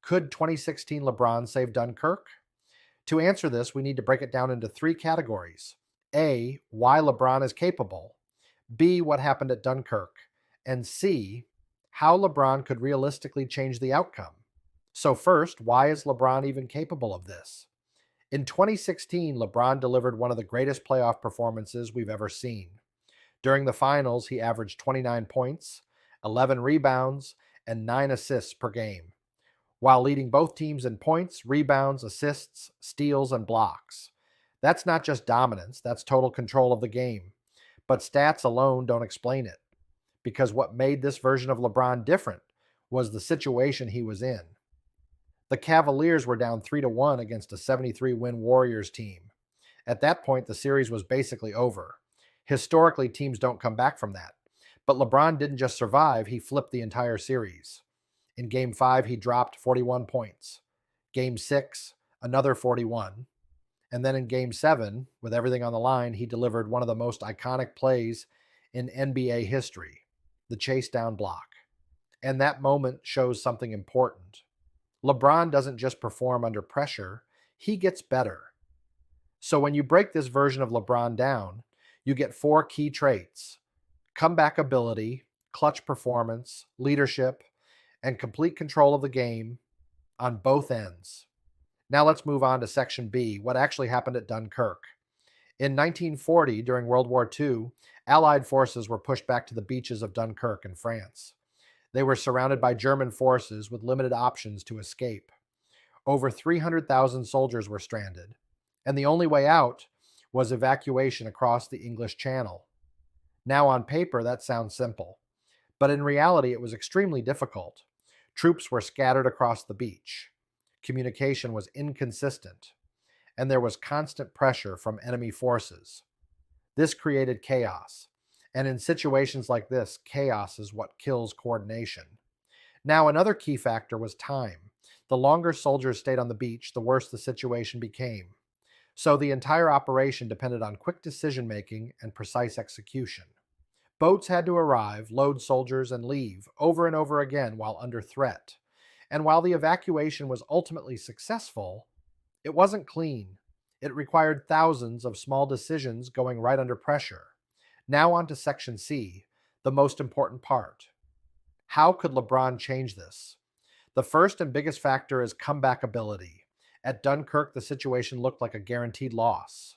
Could 2016 LeBron save Dunkirk? To answer this, we need to break it down into three categories. A, why LeBron is capable. B, what happened at Dunkirk. And C, how LeBron could realistically change the outcome. So first, why is LeBron even capable of this? In 2016, LeBron delivered one of the greatest playoff performances we've ever seen. During the finals, he averaged 29 points, 11 rebounds, and 9 assists per game, while leading both teams in points, rebounds, assists, steals, and blocks. That's not just dominance, that's total control of the game. But stats alone don't explain it, because what made this version of LeBron different was the situation he was in. The Cavaliers were down 3-1 against a 73-win Warriors team. At that point, the series was basically over. Historically, teams don't come back from that. But LeBron didn't just survive, he flipped the entire series. In Game 5, he dropped 41 points. Game 6, another 41. And then in Game 7, with everything on the line, he delivered one of the most iconic plays in NBA history, the chase down block. And that moment shows something important. LeBron doesn't just perform under pressure, he gets better. So when you break this version of LeBron down, you get four key traits: comeback ability, clutch performance, leadership, and complete control of the game on both ends. Now let's move on to Section B, what actually happened at Dunkirk. In 1940, during World War II, Allied forces were pushed back to the beaches of Dunkirk in France. They were surrounded by German forces with limited options to escape. Over 300,000 soldiers were stranded, and the only way out was evacuation across the English Channel. Now, on paper, that sounds simple, but in reality, it was extremely difficult. Troops were scattered across the beach. Communication was inconsistent, and there was constant pressure from enemy forces. This created chaos, and in situations like this, chaos is what kills coordination. Now, another key factor was time. The longer soldiers stayed on the beach, the worse the situation became. So the entire operation depended on quick decision-making and precise execution. Boats had to arrive, load soldiers, and leave over and over again while under threat. And while the evacuation was ultimately successful, it wasn't clean. It required thousands of small decisions going right under pressure. Now on to Section C, the most important part. How could LeBron change this? The first and biggest factor is comeback ability. At Dunkirk, the situation looked like a guaranteed loss.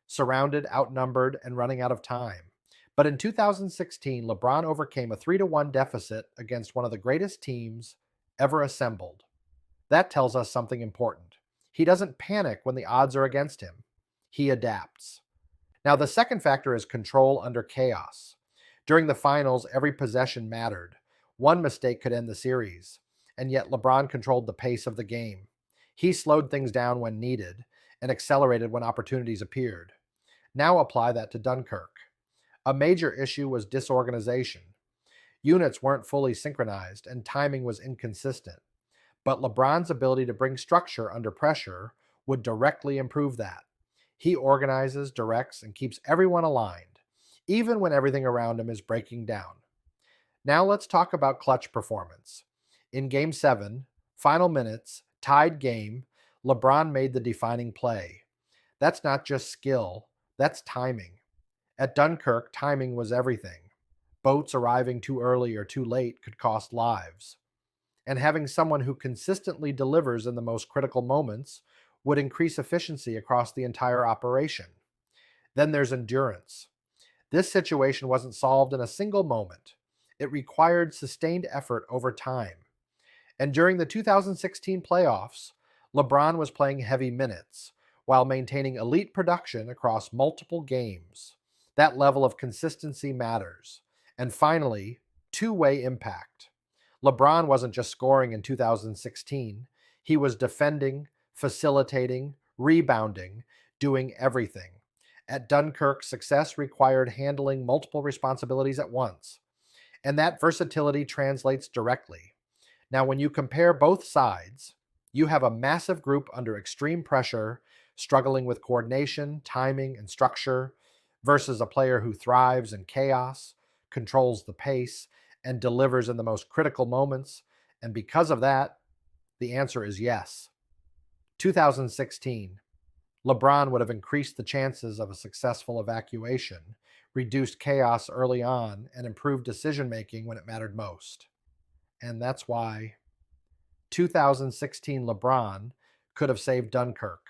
Surrounded, outnumbered, and running out of time. But in 2016, LeBron overcame a 3-1 deficit against one of the greatest teams ever assembled. That tells us something important. He doesn't panic when the odds are against him. He adapts. Now, the second factor is control under chaos. During the finals, every possession mattered. One mistake could end the series, and yet LeBron controlled the pace of the game. He slowed things down when needed and accelerated when opportunities appeared. Now apply that to Dunkirk. A major issue was disorganization. Units weren't fully synchronized and timing was inconsistent. But LeBron's ability to bring structure under pressure would directly improve that. He organizes, directs, and keeps everyone aligned, even when everything around him is breaking down. Now let's talk about clutch performance. In Game 7, final minutes, tied game, LeBron made the defining play. That's not just skill, that's timing. At Dunkirk, timing was everything. Boats arriving too early or too late could cost lives. And having someone who consistently delivers in the most critical moments would increase efficiency across the entire operation. Then there's endurance. This situation wasn't solved in a single moment. It required sustained effort over time. And during the 2016 playoffs, LeBron was playing heavy minutes while maintaining elite production across multiple games. That level of consistency matters. And finally, two-way impact. LeBron wasn't just scoring in 2016. He was defending, facilitating, rebounding, doing everything. At Dunkirk, success required handling multiple responsibilities at once. And that versatility translates directly. Now, when you compare both sides, you have a massive group under extreme pressure, struggling with coordination, timing, and structure, versus a player who thrives in chaos, controls the pace, and delivers in the most critical moments. And because of that, The answer is yes. 2016. LeBron would have increased the chances of a successful evacuation, reduced chaos early on, and improved decision making when it mattered most. And that's why 2016 LeBron could have saved Dunkirk.